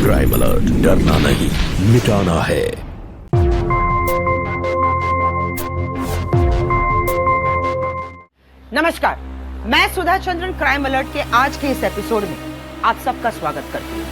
Crime alert, डरना नहीं मिटाना है। नमस्कार, मैं सुधा चंद्रन क्राइम अलर्ट के आज के इस एपिसोड में आप सबका स्वागत करती हूँ।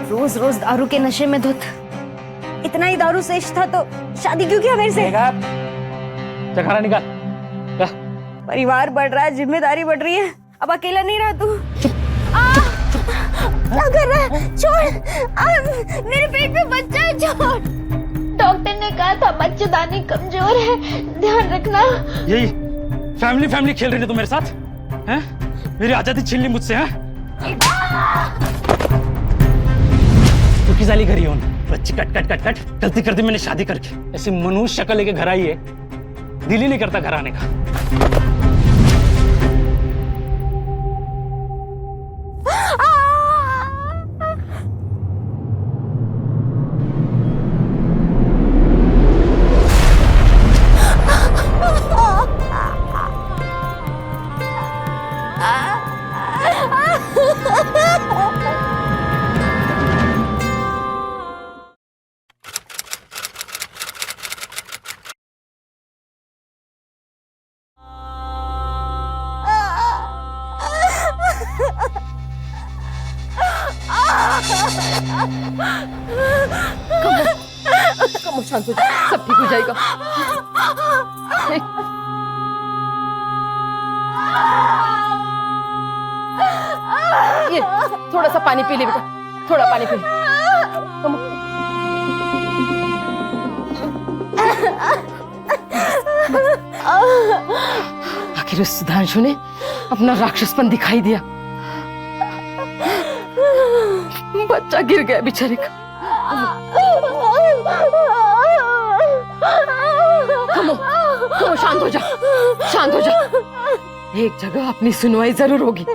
रोज रोज दारू के नशे में धुत। इतना ही दारू शेष था तो शादी क्यों किया मेरे से? चखाना निकाल। परिवार बढ़ रहा है, जिम्मेदारी बढ़ रही है, अब अकेला नहीं रहा तू। क्या कर रहा है? छोड़, मेरे पेट में बच्चा है, छोड़। डॉक्टर ने कहा था बच्चेदानी कमजोर है, ध्यान रखना। यही फैमिली खेल रही है तुम मेरे साथ हैं? मेरी आजादी छीन ली मुझसे हैं? तू किस आली करी हो? बच्ची कट गलती कर दी मैंने शादी करके। ऐसी मनुष्य शक्ल लेके घर आई है, दिल ही नहीं करता घर आने का। कमो शांत हो जा, सब ठीक हो जाएगा। ये थोड़ा सा पानी पी ले बेटा, थोड़ा पानी पी ले। कमो। आखिर उस सुधांशु ने अपना राक्षसपन दिखाई दिया। बच्चा गिर गया बेचारे का। कमो, कमो शांत हो जा, शांत हो जा। एक जगह अपनी सुनवाई जरूर होगी।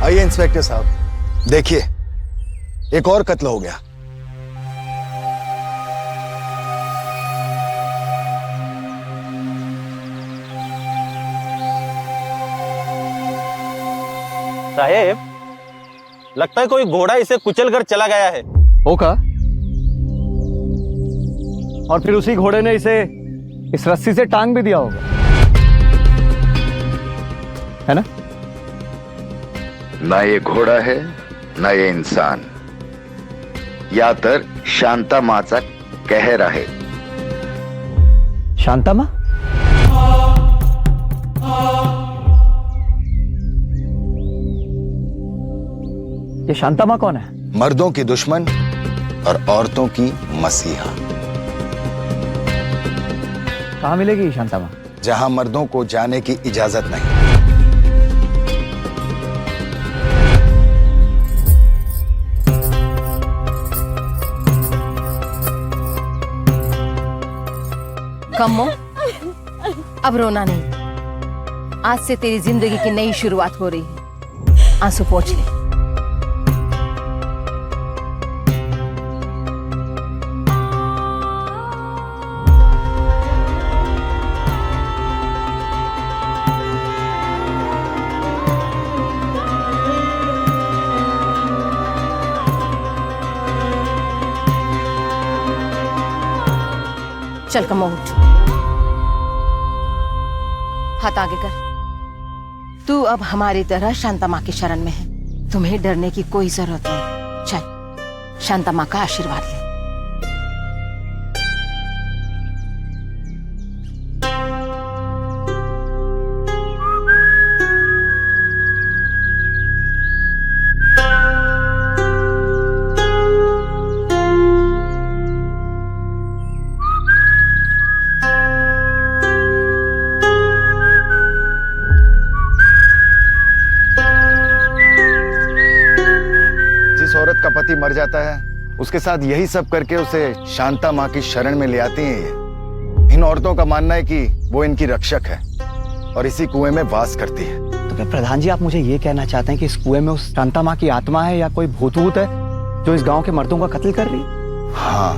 आइए इंस्पेक्टर साहब, देखिए एक और कत्ल हो गया। साहेब, लगता है कोई घोड़ा इसे कुचल कर चला गया है। होगा, और फिर उसी घोड़े ने इसे इस रस्सी से टांग भी दिया होगा, है ना? ना ये घोडा है ना ये इंसान, या तर शांता माचा कहर आहे। शांता माँ? ये शांता माँ कौन है? मर्दों की दुश्मन और औरतों की मसीहा। कहाँ मिलेगी ये शांता माँ? जहां मर्दों को जाने की इजाजत नहीं। कम्मो, अब रोना नहीं। आज से तेरी जिंदगी की नई शुरुआत हो रही है। आंसू पोंछ ले। चल कम्मो उठ, हाथ आगे कर। तू अब हमारी तरह शांता माँ की शरण में है। तुम्हें डरने की कोई जरूरत नहीं। चल शांता माँ का आशीर्वाद ले। जिस औरत का पति मर जाता है उसके साथ यही सब करके उसे शांता माँ की शरण में ले आती हैं ये। इन औरतों का मानना है कि वो इनकी रक्षक है और इसी कुएं में वास करती है। तो क्या प्रधान जी आप मुझे ये कहना चाहते हैं कि इस कुएं में उस शांता माँ की आत्मा है या कोई भूत वूत है जो इस गांव के मर्दों का कत्ल कर रही है? हाँ।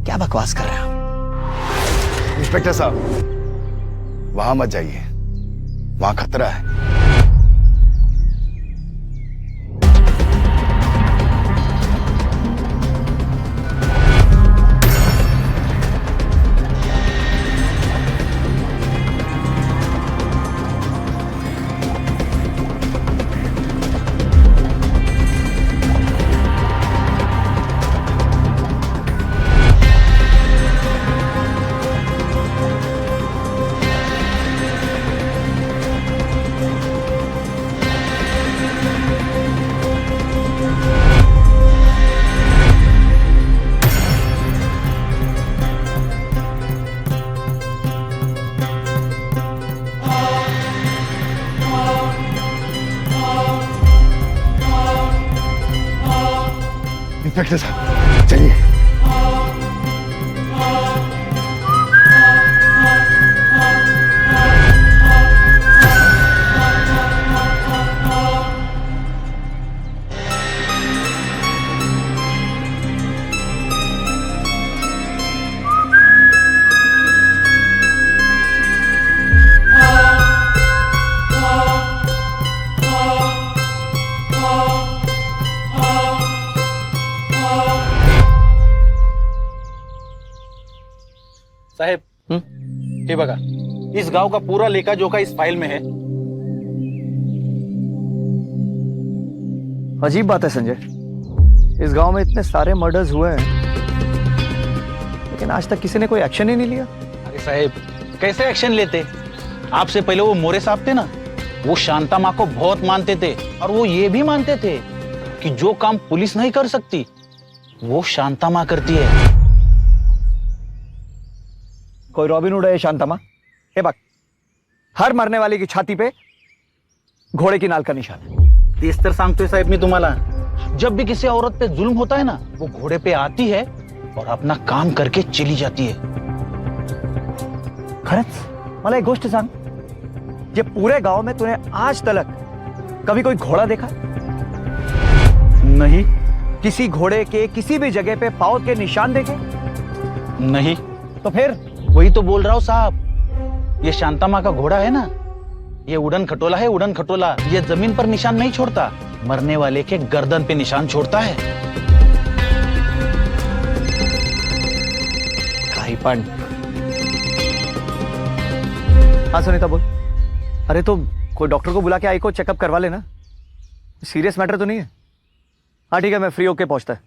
क्या बकवास कर रहे हैं आप? इंस्पेक्टर साहब वहां मत जाइए, वहां खतरा है। इंस्पेक्टर साहब चलिए। साहेब, हे बघा, इस गांव का पूरा लेखा जोखा इस फाइल में है। अजीब बात है संजय, इस गांव में इतने सारे मर्डर्स हुए हैं लेकिन आज तक किसी ने कोई एक्शन ही नहीं लिया। अरे साहेब, कैसे एक्शन लेते? आपसे पहले वो मोरे साहब थे ना, वो शांता माँ को बहुत मानते थे और वो ये भी मानते थे कि जो काम पुलिस नहीं कर सकती वो शांता माँ करती है। कोई रॉबिनहुड है शांता माँ? हे बक, हर मरने वाले की छाती पे घोड़े की नाल का निशान है। तेच तर सांगतोय साहेब मी तुम्हाला, जब भी किसी औरत पे जुल्म होता है ना, वो घोड़े पे आती है और अपना काम करके चली जाती है। खरंच? मला एक गोष्ट सांग, ये पूरे गांव में तूने आज तक कभी कोई घोड़ा देखा? नहीं। किसी घोड़े के किसी भी जगह पे पांव के निशान देखे? नहीं। तो फिर वही तो बोल रहा हूँ साहब, ये शांता माँ का घोड़ा है ना, ये उड़न खटोला है, उड़न खटोला। ये जमीन पर निशान नहीं छोड़ता, मरने वाले के गर्दन पे निशान छोड़ता है। काही पण। हाँ सुनीता बोल। अरे तो कोई डॉक्टर को बुला के आई को चेकअप करवा लेना, सीरियस मैटर तो नहीं है। हाँ ठीक है, मैं फ्री होके पहुंचता है।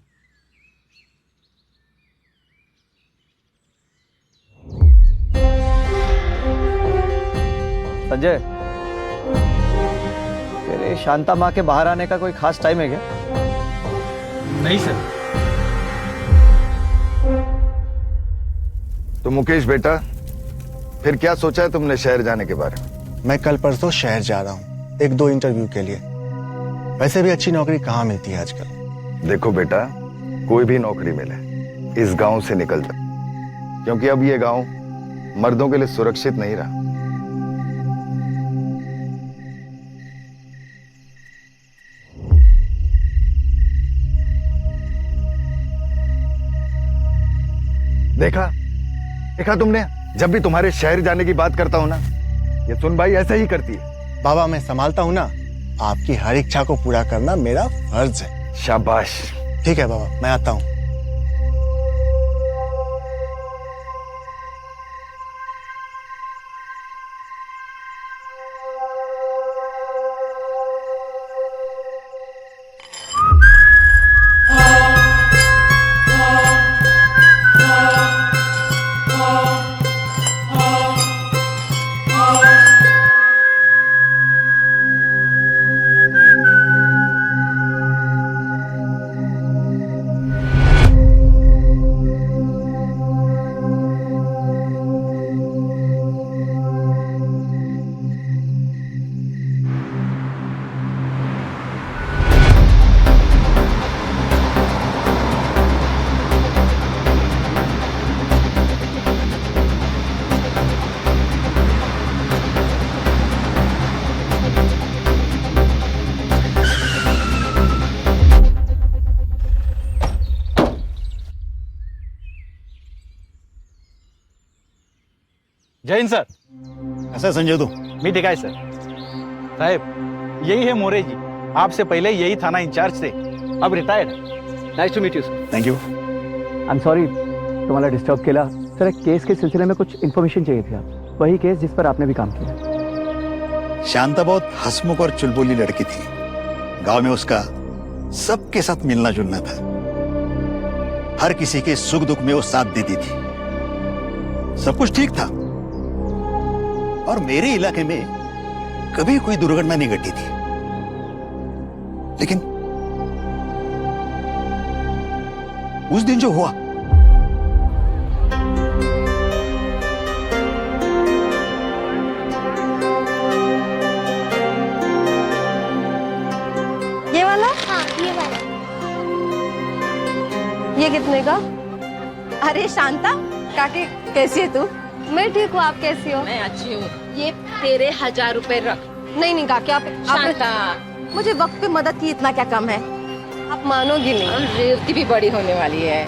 संजय, तेरे शांता माँ के बाहर आने का कोई खास टाइम है क्या? नहीं सर। तो मुकेश बेटा, फिर क्या सोचा है तुमने शहर जाने के बारे में? मैं कल परसों शहर जा रहा हूँ, 1-2 इंटरव्यू के लिए। वैसे भी अच्छी नौकरी कहाँ मिलती है आजकल। देखो बेटा, कोई भी नौकरी मिले, इस गांव से निकल जा, क्योंकि अब ये गांव मर्दों के लिए सुरक्षित नहीं रहा। देखा देखा तुमने, जब भी तुम्हारे शहर जाने की बात करता हूं ना, ये सुन भाई ऐसा ही करती है। बाबा, मैं संभालता हूँ ना, आपकी हर इच्छा को पूरा करना मेरा फर्ज है। शाबाश। ठीक है बाबा, मैं आता हूँ। जय हिंद सर। ऐसा संजय तू? मी ठीक आहे सर। साहेब, यही है मोरे जी, आपसे पहले यही थाना इंचार्ज थे, अब retired. Nice to meet you sir. Thank you. I am sorry तुम्हाला डिस्टर्ब केला सर। एक केस के सिलसिले में कुछ इन्फॉर्मेशन चाहिए थी आप, वही केस जिस पर आपने भी काम किया। शांता बहुत हंसमुख और चुलबुली लड़की थी। गांव में उसका सबके साथ मिलना जुलना था। हर किसी के सुख दुख में वो साथ देती थी। सब कुछ ठीक था और मेरे इलाके में कभी कोई दुर्घटना नहीं घटी थी। लेकिन उस दिन जो हुआ, ये वाला? हाँ, ये वाला। ये कितने का? अरे शांता, काकी कैसी है तू? मैं ठीक हूँ, आप कैसी हो? मैं अच्छी हूँ। ये तेरे 1000 रुपए रख। नहीं नहीं काकी, आप शांता, मुझे वक्त पे मदद की इतना क्या कम है? आप मानोगे नहीं। रेवती भी बड़ी होने वाली है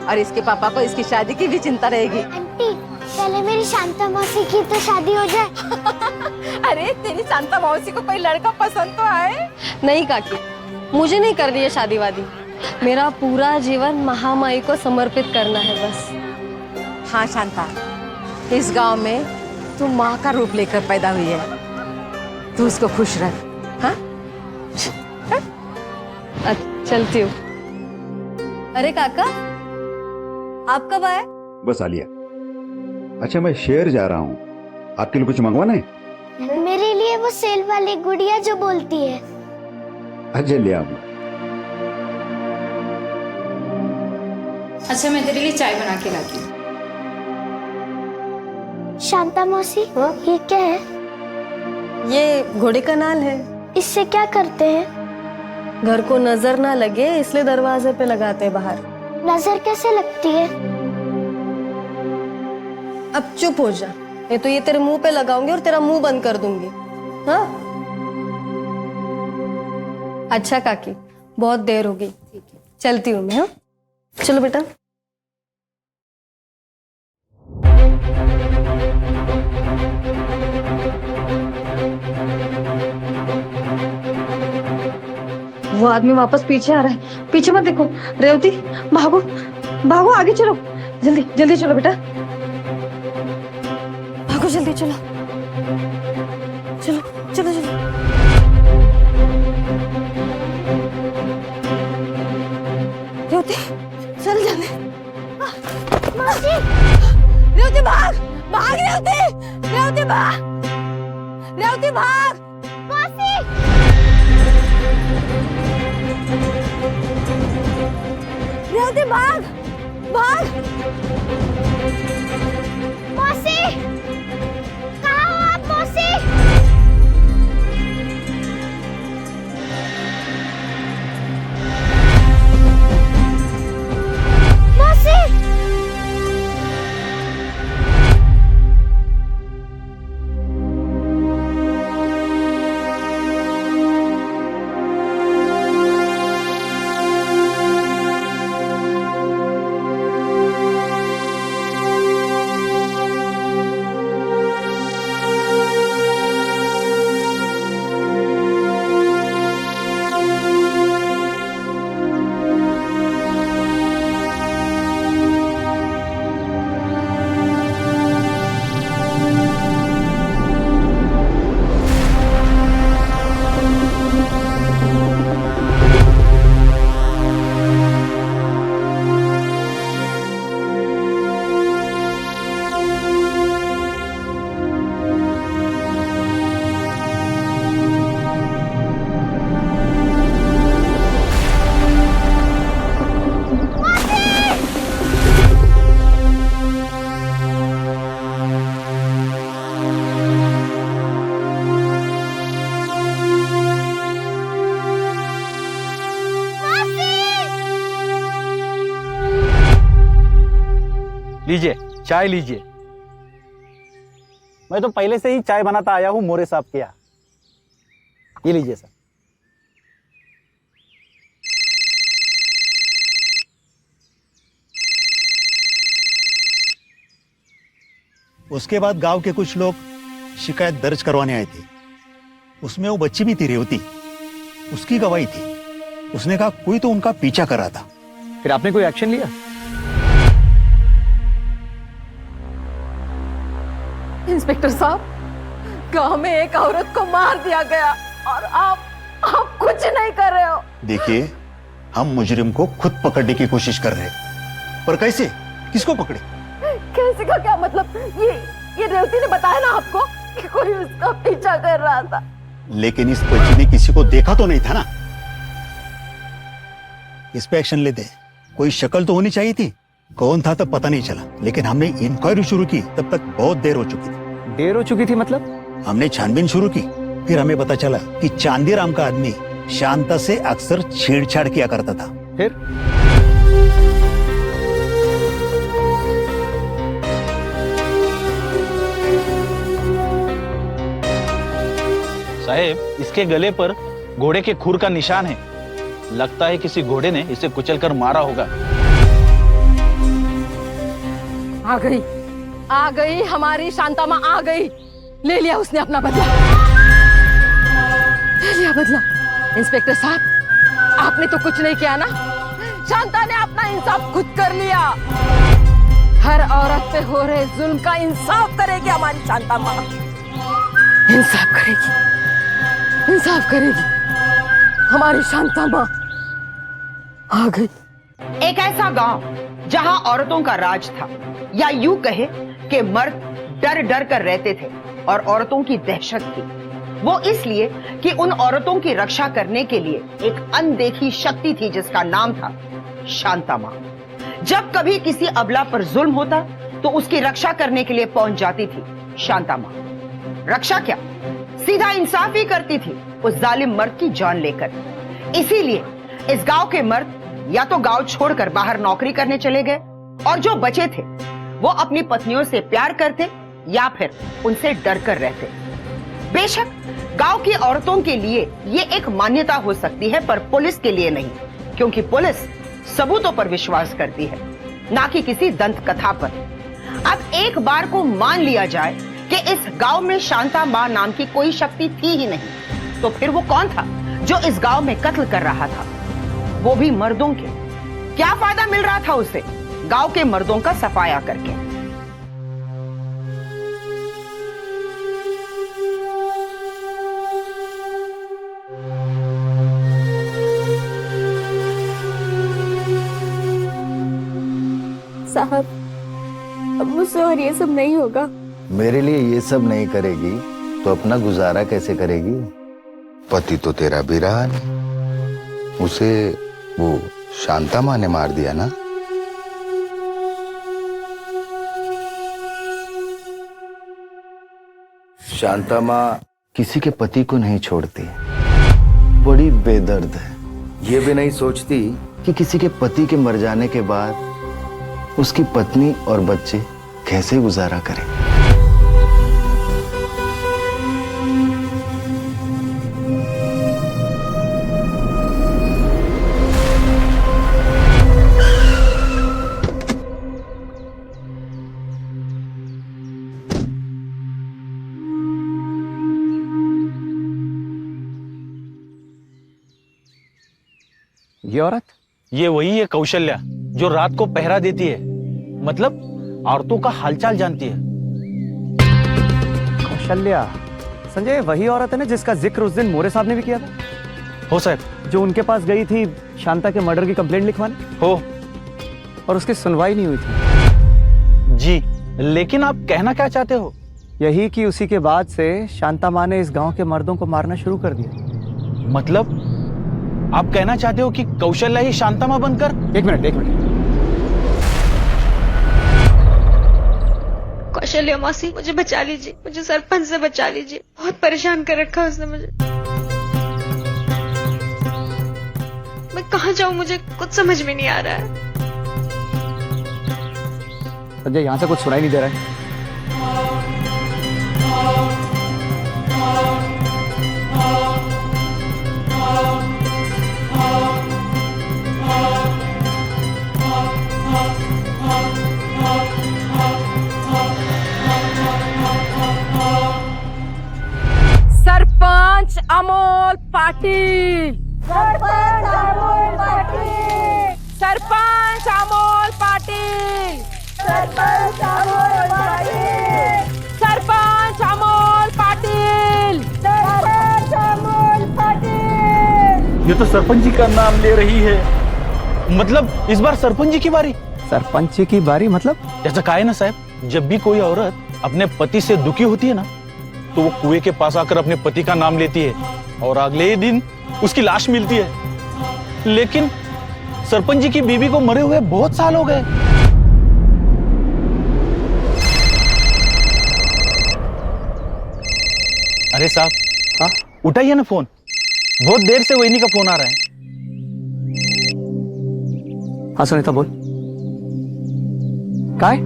और इसके पापा को इसकी शादी की भी चिंता रहेगी। आंटी, पहले मेरी शांता मौसी की तो शादी हो जाए। अरे तेरी शांता मौसी को कोई लड़का पसंद तो आए? नहीं काकी, मुझे नहीं करनी है शादी वादी। मेरा पूरा जीवन महामाई को समर्पित करना है बस। हाँ शांता, इस गांव में तू माँ का रूप लेकर पैदा हुई है, तू उसको खुश रख। हाँ? चलती हूँ। अरे काका, आप कब आए? बस आलिया। अच्छा, मैं शहर जा रहा हूँ, आपके लिए कुछ मंगवाना है? मेरे लिए वो सेल वाली गुड़िया जो बोलती है। अच्छा, ले आओ। अच्छा, मैं तेरे लिए चाय बना के लाती हूँ। शांता मौसी, ये क्या है? ये घोड़े का नाल है। इससे क्या करते हैं? घर को नजर ना लगे इसलिए दरवाजे पे लगाते हैं बाहर। नजर कैसे लगती है? अब चुप हो जा, नहीं तो ये तेरे मुंह पे लगाऊंगी और तेरा मुंह बंद कर दूंगी। हाँ? अच्छा काकी, बहुत देर हो गई, चलती हूँ मैं। हाँ, चलो बेटा। वो आदमी वापस पीछे आ रहा है, पीछे मत देखो। रेवती, भागो भागो, आगे चलो, जल्दी जल्दी चलो बेटा, भागो जल्दी, चलो चलो चलो चलो। रेवती चल जाने। रेवती भाग भाग, रेवती रेवती भाग रेवती भाग। मौसी रेवती भाग भाग। मौसी कहाँ हो आप मौसी? मौसी लीजिए चाय लीजिए। मैं तो पहले से ही चाय बनाता आया हूं मोरे साहब के यहाँ। ये लीजिए सर। उसके बाद गांव के कुछ लोग शिकायत दर्ज करवाने आए थे। उसमें वो बच्ची भी थी रेवती, उसकी गवाही थी। उसने कहा कोई तो उनका पीछा कर रहा था। फिर आपने कोई एक्शन लिया? इंस्पेक्टर साहब, गांव में एक औरत को मार दिया गया और आप कुछ नहीं कर रहे हो। देखिए, हम मुजरिम को खुद पकड़ने की कोशिश कर रहे हैं, पर कैसे, किसको पकड़े? कैसे का क्या मतलब? ये रेवती ने बताया ना आपको कि कोई उसका पीछा कर रहा था। लेकिन इस बच्ची ने किसी को देखा तो नहीं था ना। इस पे एक्शन लेते। कोई शक्ल तो होनी चाहिए थी। कौन था तब पता नहीं चला, लेकिन हमने इंक्वायरी शुरू की तब तक बहुत देर हो चुकी थी। देर हो चुकी थी मतलब? हमने छानबीन शुरू की, फिर हमें पता चला कि चांदीराम का आदमी शांता से अक्सर छेड़छाड़ किया करता था। फिर साहेब, इसके गले पर घोड़े के खुर का निशान है। लगता है किसी घोड़े ने इसे कुचलकर मारा होगा। आ गई हमारी शांता माँ आ गई। ले लिया उसने अपना बदला, ले लिया बदला। इंस्पेक्टर साहब, आपने तो कुछ नहीं किया ना। शांता ने अपना इंसाफ खुद कर लिया। हर औरत पे हो रहे जुल्म का इंसाफ करेगी हमारी शांता माँ। इंसाफ करेगी, इंसाफ करेगी हमारी शांता माँ। आ गई। एक ऐसा गांव जहां औरतों का राज था, या यूं कहे कि मर्द डर डर कर रहते थे और औरतों की दहशत थी। वो इसलिए कि उन औरतों की रक्षा करने के लिए एक अनदेखी शक्ति थी जिसका नाम था शांता माँ। जब कभी किसी अबला पर जुल्म होता तो उसकी रक्षा करने के लिए पहुंच जाती थी शांता माँ। रक्षा क्या, सीधा इंसाफ ही करती थी उस जालिम मर्द की जान लेकर। इसीलिए इस गांव के मर्द या तो गांव छोड़कर बाहर नौकरी करने चले गए, और जो बचे थे वो अपनी पत्नियों से प्यार करते या फिर उनसे डरकर रहते। बेशक गांव की औरतों के लिए ये एक मान्यता हो सकती है, पर पुलिस के लिए नहीं, क्योंकि पुलिस सबूतों पर विश्वास करती है, ना कि किसी दंत कथा पर। अब एक बार को मान लिया जाए कि इस गांव में शांता मां नाम की कोई शक्ति थी ही नहीं, तो फिर वो कौन था जो इस गांव में कत्ल कर रहा था, वो भी मर्दों के? क्या फायदा मिल रहा था उसे गांव के मर्दों का सफाया करके? साहब, अब मुझसे और ये सब नहीं होगा। मेरे लिए ये सब नहीं करेगी तो अपना गुजारा कैसे करेगी? पति तो तेरा भी रहा नहीं, उसे वो शांता माँ ने मार दिया ना। शांता माँ किसी के पति को नहीं छोड़ती, बड़ी बेदर्द है। ये भी नहीं सोचती कि किसी के पति के मर जाने के बाद उसकी पत्नी और बच्चे कैसे गुजारा करें। ये औरत? ये वही है कौशल्या, जो रात को पहरा देती है, मतलब औरतों का हालचाल जानती है। कौशल्या, संजय वही औरत है ना जिसका जिक्र उस दिन मोरे साहब ने भी किया था? हो साहब। जो उनके पास गई थी शांता के मर्डर की कंप्लेंट लिखवाने? हो। और उसकी सुनवाई नहीं हुई थी। जी, लेकिन आप कहना क्या चाहते हो? यही कि उसी के बाद से शांता माँ ने इस गांव के मर्दों को मारना शुरू कर दिया। मतलब आप कहना चाहते हो कि कौशल्या ही शांता माँ बनकर? एक मिनट। कौशल्या मौसी, मुझे बचा लीजिए, मुझे सरपंच से बचा लीजिए, बहुत परेशान कर रखा है उसने मुझे। मैं कहाँ जाऊँ, मुझे कुछ समझ में नहीं आ रहा है। संजय यहाँ से कुछ सुनाई नहीं दे रहा है। सरपंच अमोल पाटिल, सरपंच अमोल पाटिल, सरपंच अमोल पाटिल, सरपंच अमोल पाटिल, सरपंच अमोल पाटिल, सरपंच अमोल पाटिल। ये तो सरपंच जी का नाम ले रही है। मतलब इस बार सरपंच जी की बारी? सरपंच जी की बारी मतलब? जैसा कहा है ना साहब, जब भी कोई औरत अपने पति से दुखी होती है ना, तो वो कुएं के पास आकर अपने पति का नाम लेती है और अगले ही दिन उसकी लाश मिलती है। लेकिन सरपंच जी की बीवी को मरे हुए बहुत साल हो गए। अरे साहब, हाँ उठाइए ना फोन, बहुत देर से वहीनी का फोन आ रहा है। हाँ सुनीता बोल। काय?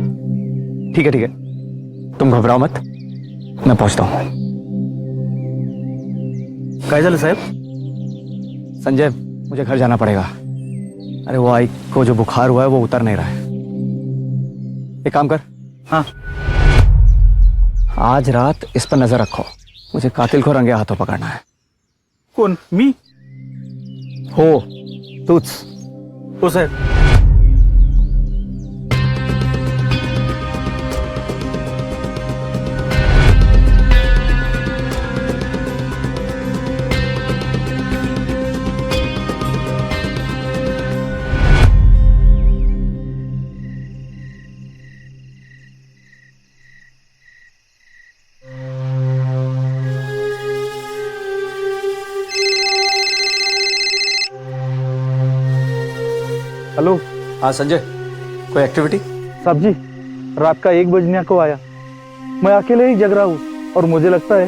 ठीक है, तुम घबराओ मत, मैं पहुंचता हूं। काय झालं साहब? संजय, मुझे घर जाना पड़ेगा। अरे वो आई को जो बुखार हुआ है वो उतर नहीं रहा है। एक काम कर। हाँ। आज रात इस पर नजर रखो, मुझे कातिल को रंगे हाथों पकड़ना है। कौन? मी? हो, तूच। हो साहब। हेलो। हाँ संजय, कोई एक्टिविटी? साहब जी, रात का 1 बजने को आया, मैं अकेले ही जग रहा हूँ और मुझे लगता है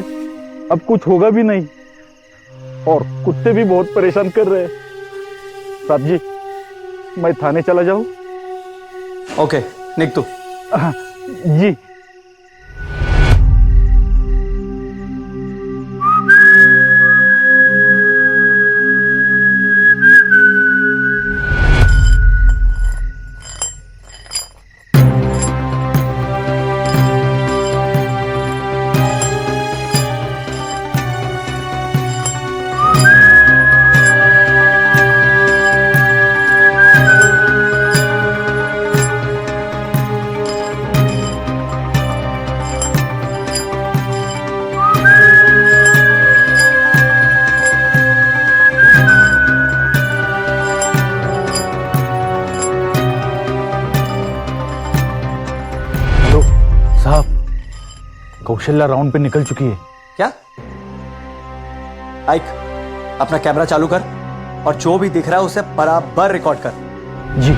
अब कुछ होगा भी नहीं, और कुत्ते भी बहुत परेशान कर रहे हैं। साहब जी, मैं थाने चला जाऊँ? ओके, निक तू। जी। कौशल्या राउंड पे निकल चुकी है। क्या? आइक, अपना कैमरा चालू कर और जो भी दिख रहा है उसे बराबर रिकॉर्ड कर। जी।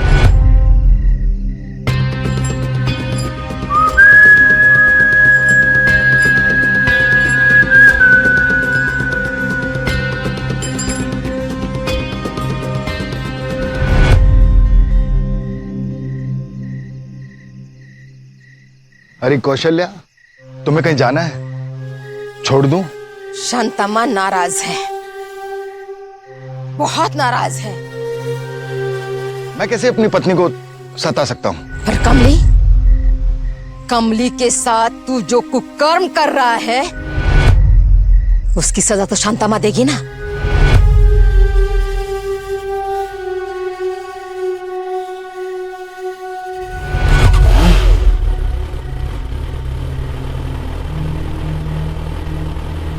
अरे कौशल्या, तुम्हें कहीं जाना है? छोड़ दूं? शांतम्मा नाराज है, बहुत नाराज है। मैं कैसे अपनी पत्नी को सता सकता हूं? पर कमली, कमली के साथ तू जो कुकर्म कर रहा है उसकी सजा तो शांतम्मा देगी ना।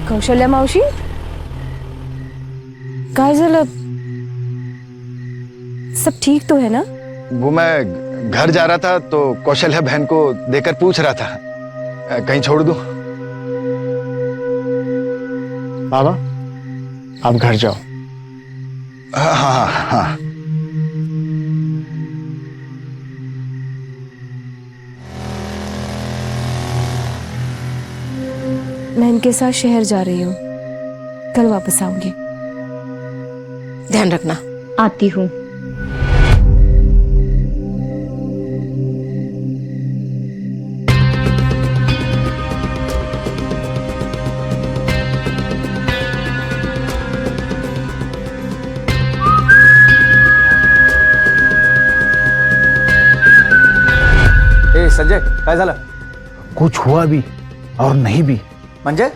कौशल्या मावशी, काय झालं? सब ठीक तो है ना? वो मैं घर जा रहा था तो कौशल्या बहन को देकर पूछ रहा था, कहीं छोड़ दूं? बाबा, आप घर जाओ। हाँ हाँ हाँ। मैं इनके साथ शहर जा रही हूँ, कल वापस आऊंगी। ध्यान रखना। आती हूँ। ए संजय, काय झालं? कुछ हुआ भी और नहीं भी। म्हणजे?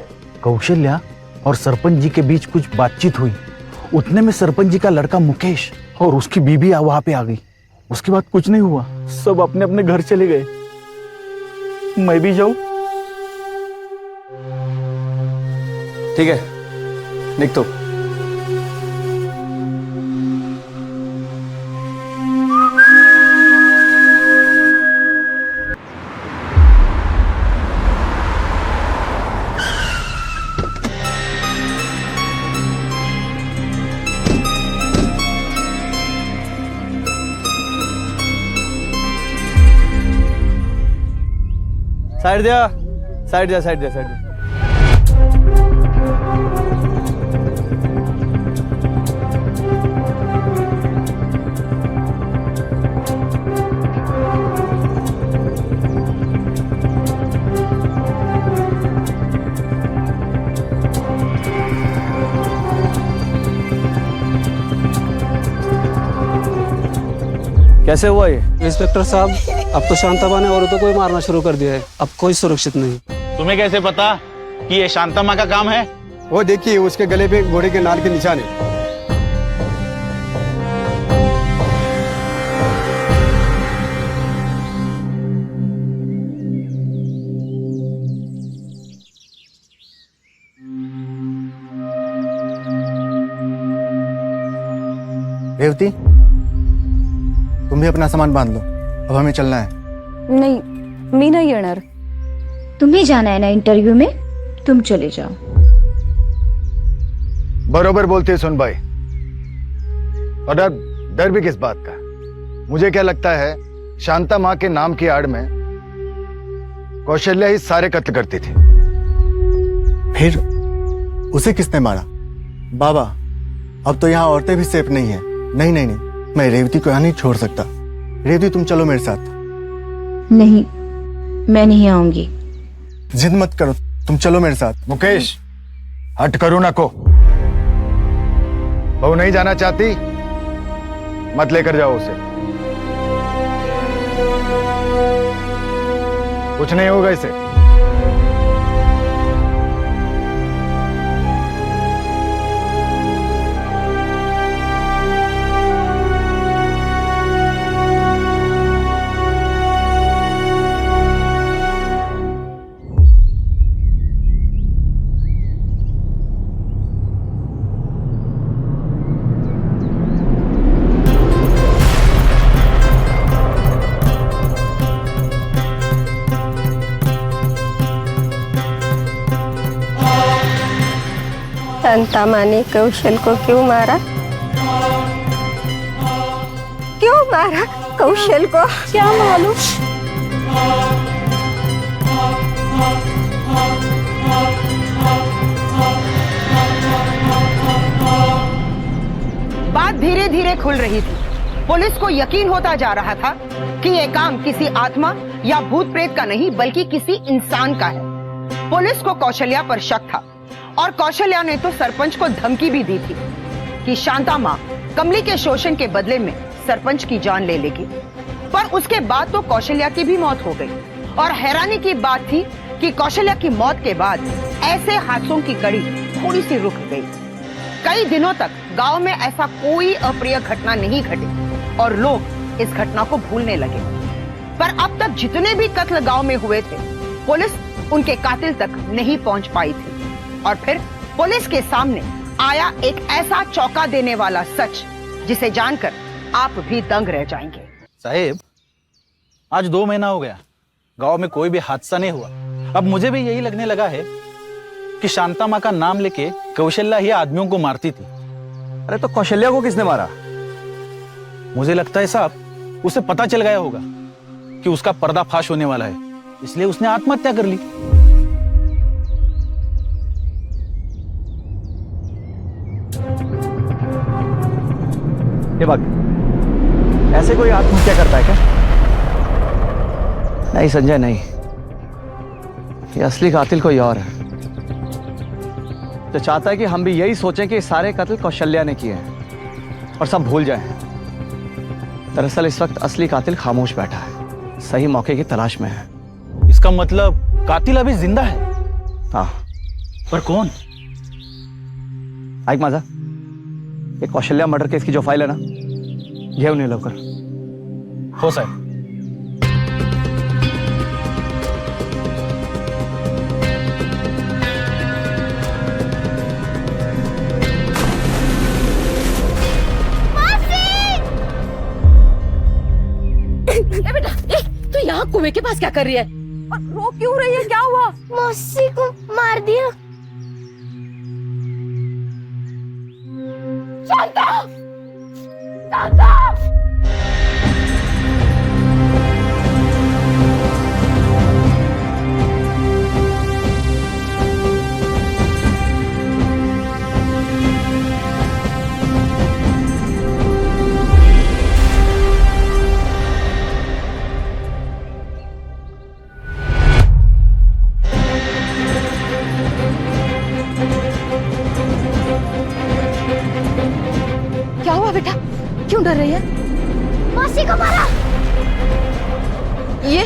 कौशल्या और सरपंच जी के बीच कुछ बातचीत हुई। उतने में सरपंच जी का लड़का मुकेश और उसकी बीबी वहां पे आ गई। उसके बाद कुछ नहीं हुआ, सब अपने अपने घर चले गए। मैं भी जाऊं? ठीक है, निक तो। साइड दिया, साइड दिया, साइड दिया, साइड दिया। कैसे हुआ ये? इंस्पेक्टर साहब, अब तो शांतम्मा ने औरतों को ही मारना शुरू कर दिया है। अब कोई सुरक्षित नहीं। तुम्हें कैसे पता कि ये शांतम्मा का काम है? वो देखिए, उसके गले पे घोड़े के नाल के निशान है। रेवती, तुम भी अपना सामान बांध लो, अब हमें चलना है। नहीं, मी नाही येणार। तुम्हें जाना है ना इंटरव्यू में, तुम चले जाओ। बरोबर बोलते हैं सुन भाई। और डर भी किस बात का? मुझे क्या लगता है, शांता माँ के नाम की आड़ में कौशल्या ही सारे कत्ल करती थी। फिर उसे किसने मारा? बाबा, अब तो यहाँ औरतें भी सेफ नहीं है। नहीं नहीं नहीं, मैं रेवती को यहाँ नहीं छोड़ सकता। रेवती, तुम चलो मेरे साथ। नहीं, मैं नहीं आऊंगी। जिद मत करो, तुम चलो मेरे साथ। मुकेश, हट करो ना को। बहू नहीं जाना चाहती, मत लेकर जाओ उसे। कुछ नहीं होगा इसे। शांता माँ ने कौशल को क्यों मारा? क्यों मारा कौशल को? क्या मालूम। बात धीरे धीरे खुल रही थी। पुलिस को यकीन होता जा रहा था कि यह काम किसी आत्मा या भूत प्रेत का नहीं बल्कि किसी इंसान का है। पुलिस को कौशल्या पर शक था और कौशल्या ने तो सरपंच को धमकी भी दी थी कि शांता माँ कमली के शोषण के बदले में सरपंच की जान ले लेगी। पर उसके बाद तो कौशल्या की भी मौत हो गई और हैरानी की बात थी कि कौशल्या की मौत के बाद ऐसे हादसों की कड़ी थोड़ी सी रुक गई। कई दिनों तक गांव में ऐसा कोई अप्रिय घटना नहीं घटी और लोग इस घटना को भूलने लगे। पर अब तक जितने भी कत्ल गांव में हुए थे, पुलिस उनके कातिल तक नहीं पहुंच पाई थी। और फिर पुलिस के सामने आया एक ऐसा चौंका देने वाला सच जिसे जानकर आप भी दंग रह जाएंगे। साहेब, आज 2 महीना हो गया, गांव में कोई भी हादसा नहीं हुआ। अब मुझे भी यही लगने लगा है कि शांता माँ का नाम लेके कौशल्या ही आदमियों को मारती थी। अरे तो कौशल्या को किसने मारा? मुझे लगता है साहब उसे पता चल गया होगा कि उसका पर्दाफाश होने वाला है, इसलिए उसने आत्महत्या कर ली। ये बात ऐसे कोई आत्महत्या करता है क्या? नहीं संजय, नहीं। ये असली कातिल कोई और है। तो चाहता है कि हम भी यही सोचें कि सारे कत्ल कौशल्या ने किए हैं और सब भूल जाएं। दरअसल इस वक्त असली कातिल खामोश बैठा है, सही मौके की तलाश में है। इसका मतलब कातिल अभी जिंदा है? हाँ। पर कौन? आइक माझा, ये कौशल्या मर्डर केस की जो फाइल है ना, ये उन्हें लवकर। हो साहब। बेटा, तू यहाँ कुएं के पास क्या कर रही है? और रो क्यों रही है? क्या हुआ? मौसी को मार दिया। शांता! शांता! क्या हुआ बेटा? क्यों डर रही है? मौसी को मारा। ये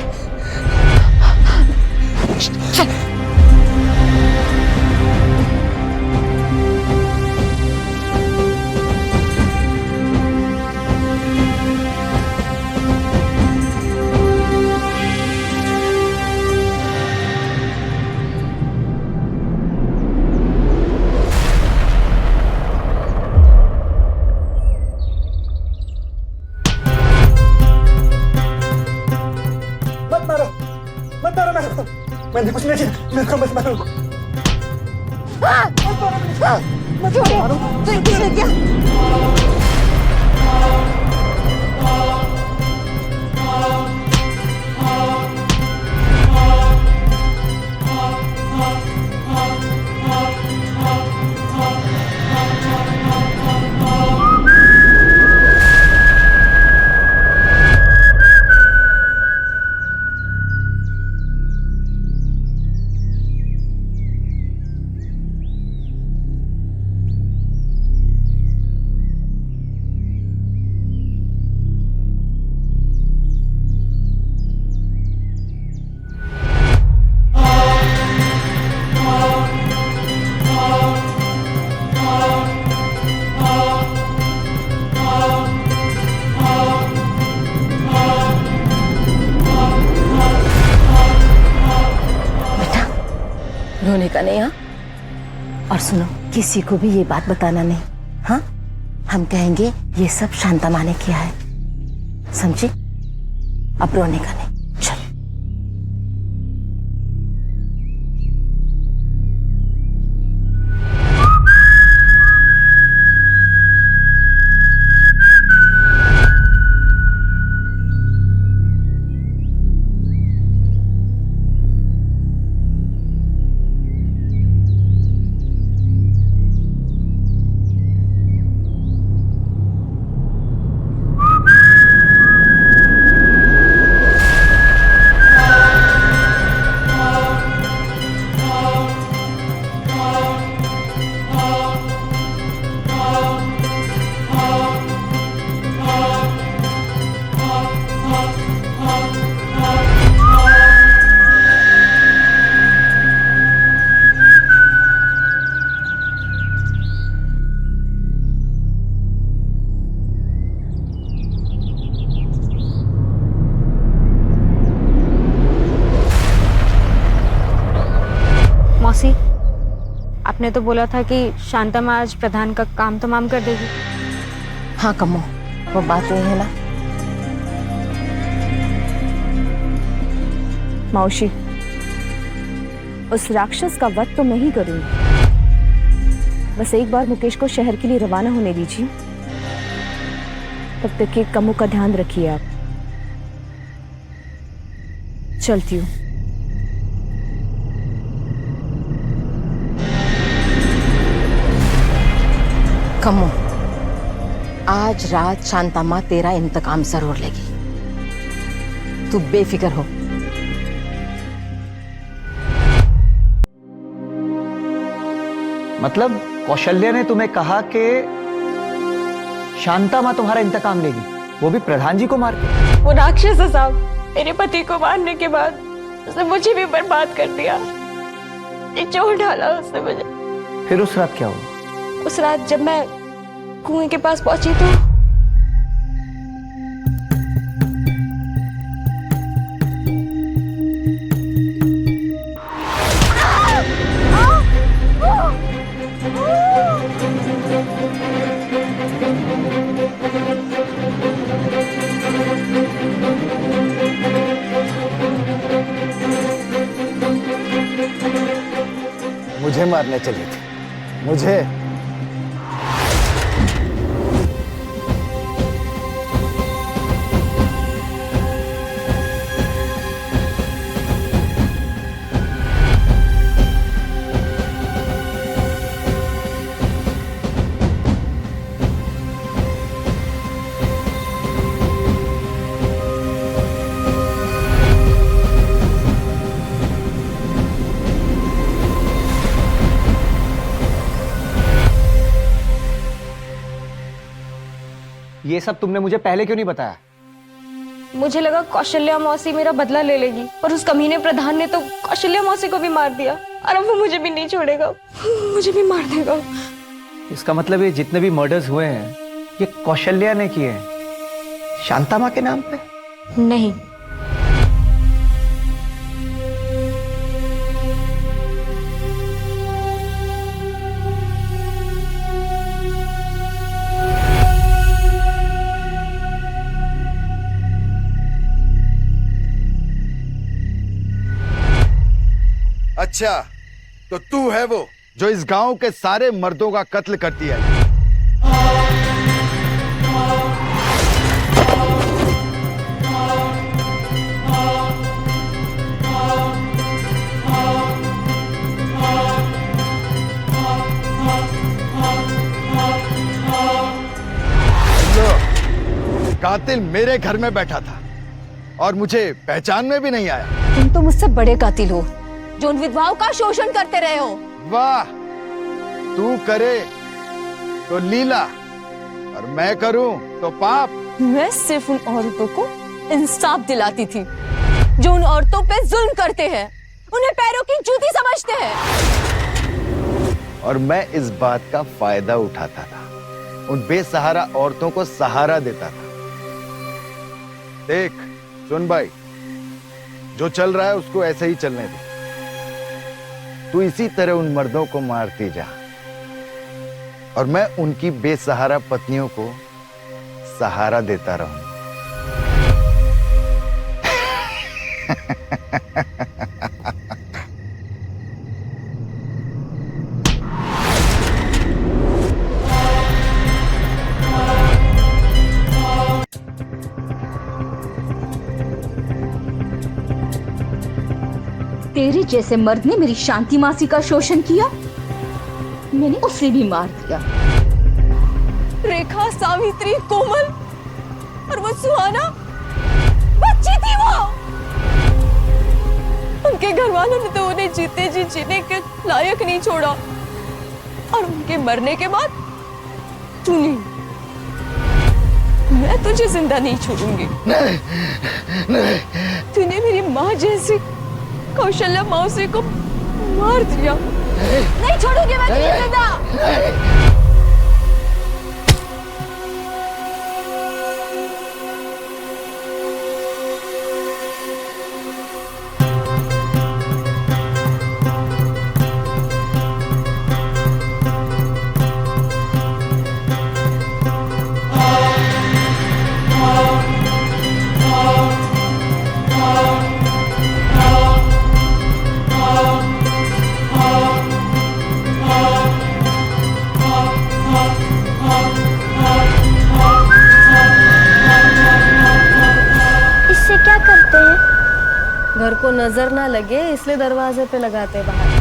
चल। मैंने कुछ नहीं किया, मेरे को मत मारो। क्यों मारो? तूने कुछ नहीं किया। रोने का नहीं। हाँ, और सुनो, किसी को भी ये बात बताना नहीं। हाँ, हम कहेंगे ये सब शांता माँ ने किया है, समझी? अब रोने का नहीं। चल। मौसी, आपने तो बोला था कि शांता माँ आज प्रधान का काम तमाम कर देगी। हाँ कम्मो, वो बात यही है ना। मौसी, उस राक्षस का वध तो मैं ही करूंगी। बस एक बार मुकेश को शहर के लिए रवाना होने दीजिए, तब तक के कम्मो का ध्यान रखिए आप। चलती हूँ। कम्मो, आज रात शांता माँ तेरा इंतकाम जरूर लेगी, तू बेफिक्र हो। मतलब कौशल्या ने तुम्हें कहा कि शांता माँ तुम्हारा इंतकाम लेगी, वो भी प्रधान जी को मार के? वो राक्षस है साहब, मेरे पति को मारने के बाद उसने मुझे भी बर्बाद कर दिया। एक चोर डाला उसने मुझे। फिर उस रात क्या हुआ? उस रात जब मैं कुएं के पास पहुंची तो मुझे मारने चली थी, मुझे। ये सब तुमने मुझे पहले क्यों नहीं बताया? मुझे लगा कौशल्या मौसी मेरा बदला ले लेगी, पर उस कमीने प्रधान ने तो कौशल्या मौसी को भी मार दिया और अब वो मुझे भी नहीं छोड़ेगा, मुझे भी मार देगा। इसका मतलब ये जितने भी मर्डर्स हुए हैं ये कौशल्या ने किए हैं, शांता माँ के नाम पे? नहीं, अच्छा, तो तू है वो जो इस गांव के सारे मर्दों का कत्ल करती है? लो, कातिल मेरे घर में बैठा था और मुझे पहचान में भी नहीं आया। तुम तो मुझसे बड़े कातिल हो जो उन विधवाओं का शोषण करते रहे हो। वाह, तू करे तो लीला और मैं करूं तो पाप। मैं सिर्फ उन औरतों को इंसाफ दिलाती थी जो उन औरतों पे जुल्म करते हैं, उन्हें पैरों की जूती समझते हैं। और मैं इस बात का फायदा उठाता था, उन बेसहारा औरतों को सहारा देता था। देख सुन भाई, जो चल रहा है उसको ऐसे ही चलने दे। तू इसी तरह उन मर्दों को मारती जा और मैं उनकी बेसहारा पत्नियों को सहारा देता रहूं। तेरे जैसे मर्द ने मेरी शांति मासी का शोषण किया, मैंने उसे भी मार दिया। रेखा, सावित्री, कोमल और वो सुहाना, बच्ची थी वो। उनके घर वालों ने तो उन्हें जीते जी जीने के लायक नहीं छोड़ा और उनके मरने के बाद तूने, मैं तुझे जिंदा नहीं छोड़ूंगी। नहीं, नहीं। तूने मेरी माँ जैसी कौशल्या मौसी को मार दिया। नहीं छोड़ूंगी मैं तुझे जिंदा। को नजर ना लगे इसलिए दरवाजे पे लगाते बाहर।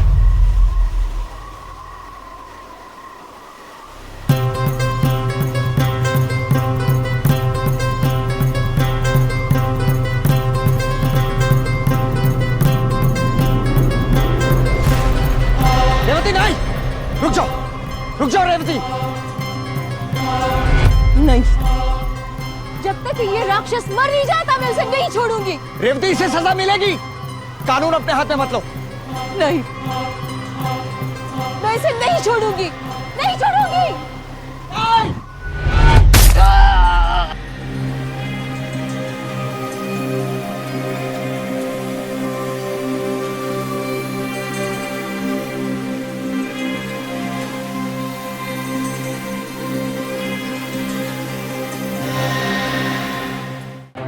रेवती नहीं, रुक जाओ रेवती। नहीं, जब तक ये राक्षस मर नहीं जाता मैं उसे नहीं छोड़ूंगी। रेवती, इसे सजा मिलेगी। कानून अपने हाथ में मत लो। नहीं, मैं इसे नहीं छोड़ूंगी, नहीं छोड़ूंगी।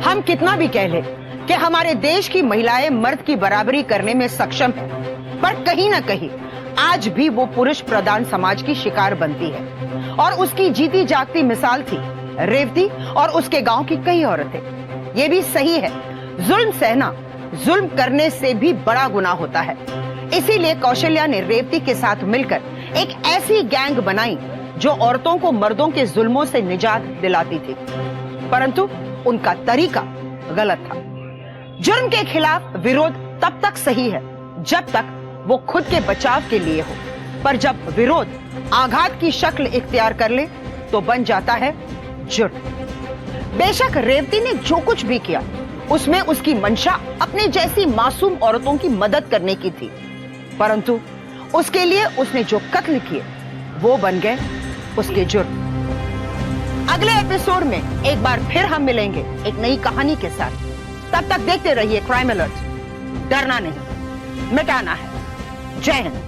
हम कितना भी कह लें कि हमारे देश की महिलाएं मर्द की बराबरी करने में सक्षम है, पर कहीं ना कहीं आज भी वो पुरुष प्रधान समाज की शिकार बनती है। और उसकी जीती जागती मिसाल थी रेवती और उसके गांव की कई औरतें। ये भी सही है, जुल्म सहना जुल्म करने से भी बड़ा गुनाह होता है। इसीलिए कौशल्या ने रेवती के साथ मिलकर एक ऐसी गैंग बनाई जो औरतों को मर्दों के जुल्मों से निजात दिलाती थी, परंतु उनका तरीका गलत था। जुर्म के खिलाफ विरोध तब तक सही है जब तक वो खुद के बचाव के लिए हो, पर जब विरोध आघात की शक्ल इख्तियार कर ले तो बन जाता है जुर्म। बेशक रेवती ने जो कुछ भी किया उसमें उसकी मंशा अपने जैसी मासूम औरतों की मदद करने की थी, परंतु उसके लिए उसने जो कत्ल किए वो बन गए उसके जुर्म। अगले एपिसोड में एक बार फिर हम मिलेंगे एक नई कहानी के साथ। तब तक देखते रहिए क्राइम अलर्ट। डरना नहीं, मिटाना है। जय हिंद।